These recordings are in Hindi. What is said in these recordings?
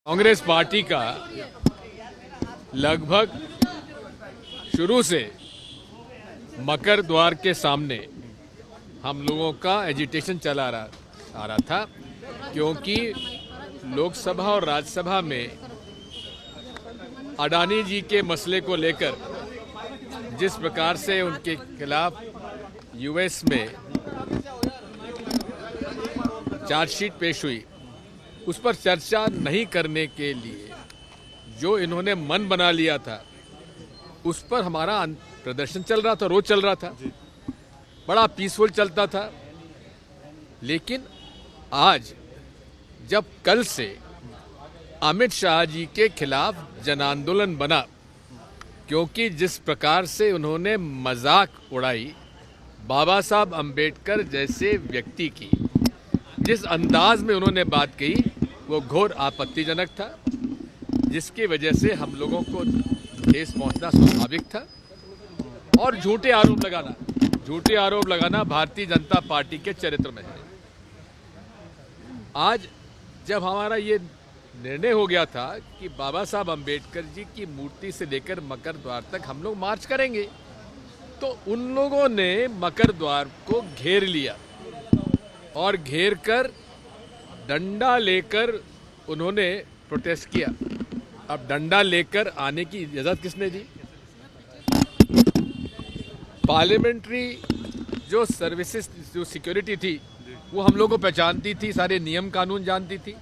कांग्रेस पार्टी का लगभग शुरू से मकर द्वार के सामने हम लोगों का एजिटेशन चला आ रहा था, क्योंकि लोकसभा और राज्यसभा में अडानी जी के मसले को लेकर जिस प्रकार से उनके खिलाफ यूएस में चार्जशीट पेश हुई, उस पर चर्चा नहीं करने के लिए जो इन्होंने मन बना लिया था, उस पर हमारा प्रदर्शन चल रहा था, रोज चल रहा था, बड़ा पीसफुल चलता था। लेकिन आज जब कल से अमित शाह जी के खिलाफ जन आंदोलन बना, क्योंकि जिस प्रकार से उन्होंने मजाक उड़ाई बाबा साहब अंबेडकर जैसे व्यक्ति की, जिस अंदाज में उन्होंने बात कही, वो घोर आपत्तिजनक था, जिसकी वजह से हम लोगों को ठेस पहुंचना स्वाभाविक था। और झूठे आरोप लगाना भारतीय जनता पार्टी के चरित्र में है। आज जब हमारा ये निर्णय हो गया था कि बाबा साहब अंबेडकर जी की मूर्ति से लेकर मकर द्वार तक हम लोग मार्च करेंगे, तो उन लोगों ने मकर द्वार को घेर लिया और घेर कर डंडा लेकर उन्होंने प्रोटेस्ट किया। अब डंडा लेकर आने की इजाजत किसने दी? पार्लियामेंट्री जो सर्विसेज, जो सिक्योरिटी थी, वो हम लोगों को पहचानती थी, सारे नियम कानून जानती थी।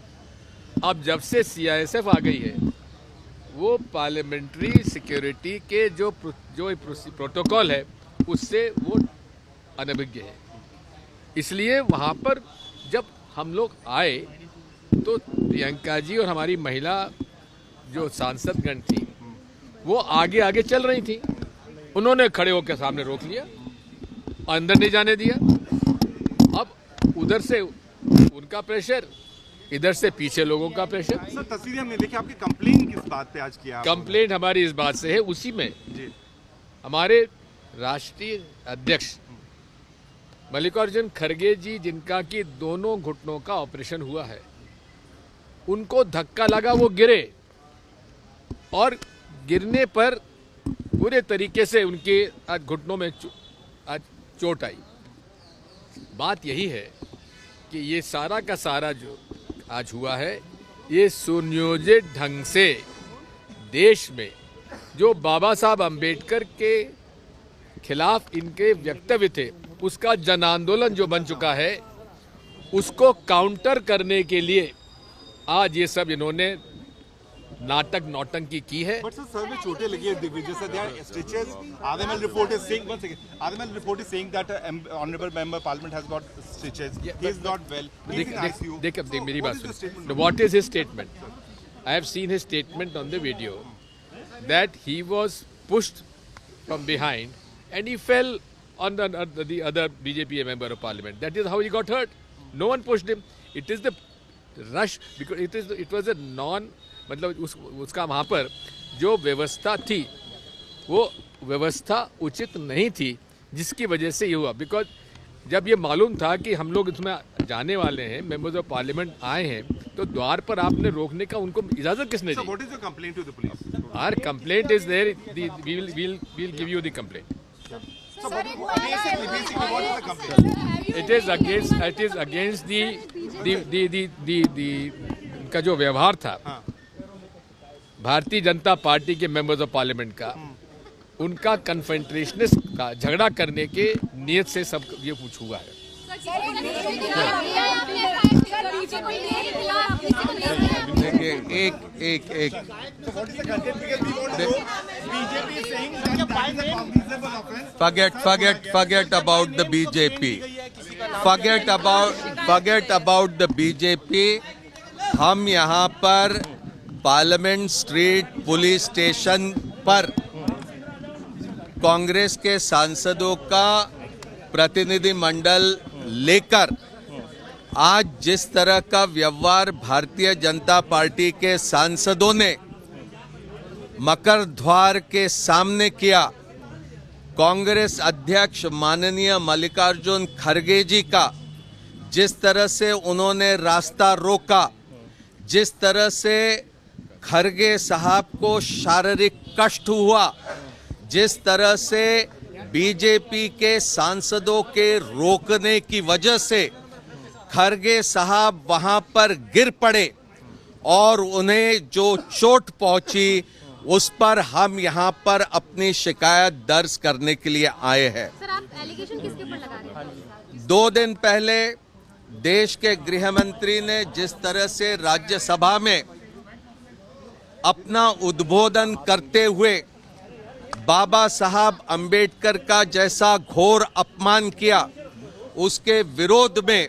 अब जब से सीआईएसएफ आ गई है, वो पार्लियामेंट्री सिक्योरिटी के जो प्रोटोकॉल है, उससे वो अनभिज्ञ है। इसलिए वहाँ पर जब हम लोग आए तो प्रियंका जी और हमारी महिला जो सांसदगण थी, वो आगे आगे चल रही थी। उन्होंने खड़े होकर सामने रोक लिया, अंदर नहीं जाने दिया। अब उधर से उनका प्रेशर, इधर से पीछे लोगों का प्रेशर। सर, तस्वीरें हमने देखी, आपकी कंप्लेन किस बात पे आज किया? कंप्लेंट हमारी इस बात से है, उसी में जी। हमारे राष्ट्रीय अध्यक्ष मल्लिकार्जुन खड़गे जी, जिनका कि दोनों घुटनों का ऑपरेशन हुआ है, उनको धक्का लगा, वो गिरे और गिरने पर पूरे तरीके से उनके आज घुटनों में आज चोट आई। बात यही है कि ये सारा का सारा जो आज हुआ है, ये सुनियोजित ढंग से देश में जो बाबा साहब अंबेडकर के खिलाफ इनके वक्तव्य थे, उसका जन आंदोलन जो बन चुका है, उसको काउंटर करने के लिए आज ये सब इन्होंने नाटक नौटंकी की है। बट सर में चोटें लगी है Digvijay sir, there are stitches. आदमल report is saying, one second, आदमल report is saying that honourable member parliament has got stitches, he is not well, he is in ICU. देख मेरी बात सुन। What is his statement? I have seen his statement on the video that he was pushed from behind and he fell on the other BJP member of parliament. That is how he got hurt. No one pushed him. It is the rush, because it was a मतलब उसका वहाँ पर जो व्यवस्था थी, वो व्यवस्था उचित नहीं थी, जिसकी वजह से ये हुआ। बिकॉज जब ये मालूम था कि हम लोग इसमें जाने वाले हैं, मेंबर्स ऑफ पार्लियामेंट आए हैं, तो द्वार पर आपने रोकने का उनको इजाजत किसने दी? What is your complaint to the police? Our complaint is there. We'll give you the complaint. So basically, what is the complaint? It is against the का जो व्यवहार था भारतीय जनता पार्टी के मेंबर्स ऑफ पार्लियामेंट का, उनका कन्फ्रंटेशनिस्ट का झगड़ा करने के नियत से सब ये कुछ हुआ है। देखिए, एक forget about the BJP. Forget about the BJP. हम यहाँ पर पार्लियामेंट स्ट्रीट पुलिस स्टेशन पर कांग्रेस के सांसदों का प्रतिनिधिमंडल लेकर आज जिस तरह का व्यवहार भारतीय जनता पार्टी के सांसदों ने मकर द्वार के सामने किया, कांग्रेस अध्यक्ष माननीय मल्लिकार्जुन खड़गे जी का जिस तरह से उन्होंने रास्ता रोका, जिस तरह से खरगे साहब को शारीरिक कष्ट हुआ, जिस तरह से बीजेपी के सांसदों के रोकने की वजह से खरगे साहब वहां पर गिर पड़े और उन्हें जो चोट पहुंची, उस पर हम यहां पर अपनी शिकायत दर्ज करने के लिए आए हैं। सर, आप एलिगेशन किसके ऊपर लगा रहे हैं? 2 दिन पहले देश के गृह मंत्री ने जिस तरह से राज्यसभा में अपना उद्बोधन करते हुए बाबा साहब अंबेडकर का जैसा घोर अपमान किया, उसके विरोध में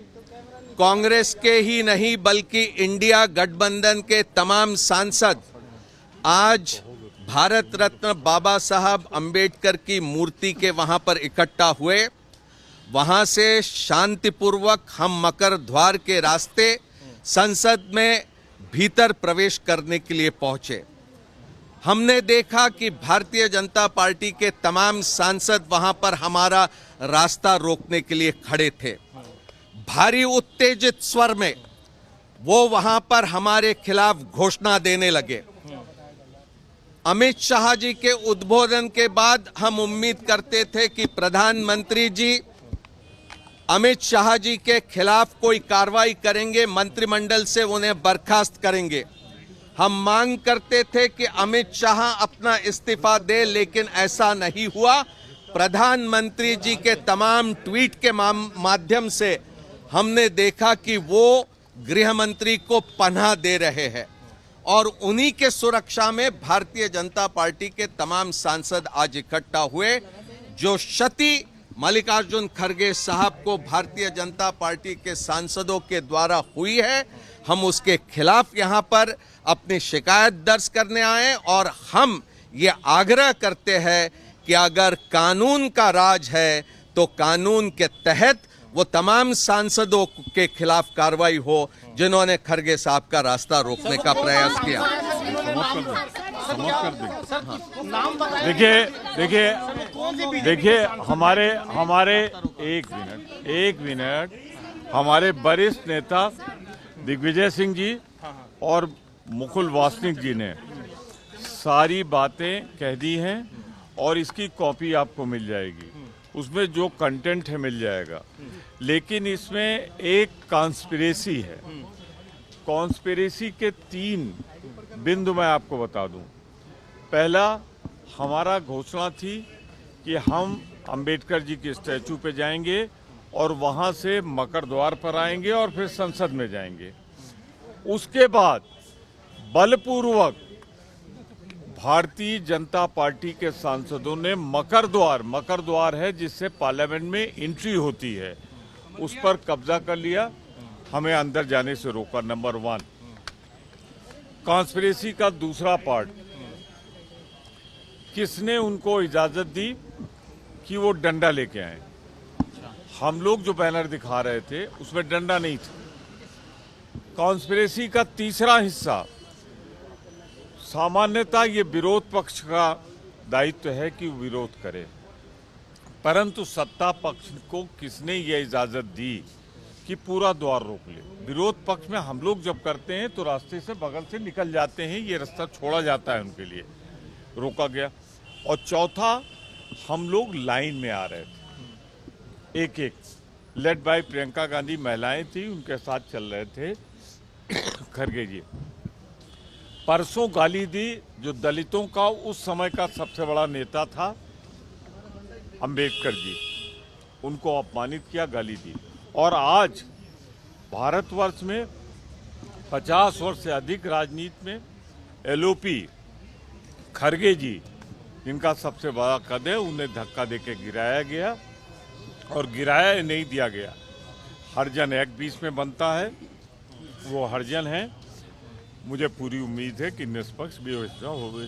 कांग्रेस के ही नहीं बल्कि इंडिया गठबंधन के तमाम सांसद आज भारत रत्न बाबा साहब अंबेडकर की मूर्ति के वहां पर इकट्ठा हुए। वहां से शांतिपूर्वक हम मकर द्वार के रास्ते संसद में भीतर प्रवेश करने के लिए पहुंचे। हमने देखा कि भारतीय जनता पार्टी के तमाम सांसद वहां पर हमारा रास्ता रोकने के लिए खड़े थे। भारी उत्तेजित स्वर में वो वहां पर हमारे खिलाफ घोषणा देने लगे। अमित शाह जी के उद्बोधन के बाद हम उम्मीद करते थे कि प्रधानमंत्री जी अमित शाह जी के खिलाफ कोई कार्रवाई करेंगे, मंत्रिमंडल से उन्हें बर्खास्त करेंगे। हम मांग करते थे कि अमित शाह अपना इस्तीफा दे, लेकिन ऐसा नहीं हुआ। प्रधानमंत्री जी के तमाम ट्वीट के माध्यम से हमने देखा कि वो गृह मंत्री को पनाह दे रहे हैं और उन्हीं के सुरक्षा में भारतीय जनता पार्टी के तमाम सांसद आज इकट्ठा हुए। जो क्षति मल्लिकार्जुन खड़गे साहब को भारतीय जनता पार्टी के सांसदों के द्वारा हुई है, हम उसके खिलाफ यहां पर अपनी शिकायत दर्ज करने आए और हम ये आग्रह करते हैं कि अगर कानून का राज है तो कानून के तहत वो तमाम सांसदों के खिलाफ कार्रवाई हो जिन्होंने खड़गे साहब का रास्ता रोकने का प्रयास किया। देखिए हमारे एक मिनट हमारे वरिष्ठ नेता दिग्विजय सिंह जी और मुकुल वासनिक जी ने सारी बातें कह दी हैं और इसकी कॉपी आपको मिल जाएगी। उसमें जो कंटेंट है मिल जाएगा, लेकिन इसमें एक कॉन्स्पिरेसी है। कॉन्स्पिरेसी के 3 बिंदु मैं आपको बता दूं। पहला, हमारा घोषणा थी कि हम अंबेडकर जी के स्टैचू पे जाएंगे और वहां से मकर द्वार पर आएंगे और फिर संसद में जाएंगे। उसके बाद बलपूर्वक भारतीय जनता पार्टी के सांसदों ने मकर द्वार है जिससे पार्लियामेंट में एंट्री होती है, उस पर कब्जा कर लिया, हमें अंदर जाने से रोका। नंबर 1। कॉन्स्पिरेसी का दूसरा पार्ट, किसने उनको इजाजत दी कि वो डंडा लेके आए? हम लोग जो बैनर दिखा रहे थे उसमें डंडा नहीं था। कॉन्स्पिरेसी का तीसरा हिस्सा, सामान्यतः ये विरोध पक्ष का दायित्व है कि विरोध करे, परंतु सत्ता पक्ष को किसने ये इजाजत दी कि पूरा द्वार रोक ले? विरोध पक्ष में हम लोग जब करते हैं तो रास्ते से बगल से निकल जाते हैं, ये रास्ता छोड़ा जाता है उनके लिए, रोका गया। और चौथा, हम लोग लाइन में आ रहे थे, एक लेड बाय प्रियंका गांधी महिलाएं थी, उनके साथ चल रहे थे खड़गे जी। परसों गाली दी जो दलितों का उस समय का सबसे बड़ा नेता था अंबेडकर जी, उनको अपमानित किया, गाली दी। और आज भारतवर्ष में 50 वर्ष से अधिक राजनीति में एलओपी खड़गे जी, जिनका सबसे बड़ा कद है, उन्हें धक्का देके गिराया गया और गिराया नहीं दिया गया। हरिजन एक्ट 20 में बनता है, वो हरिजन है। मुझे पूरी उम्मीद है कि निष्पक्ष व्यवस्था होगी।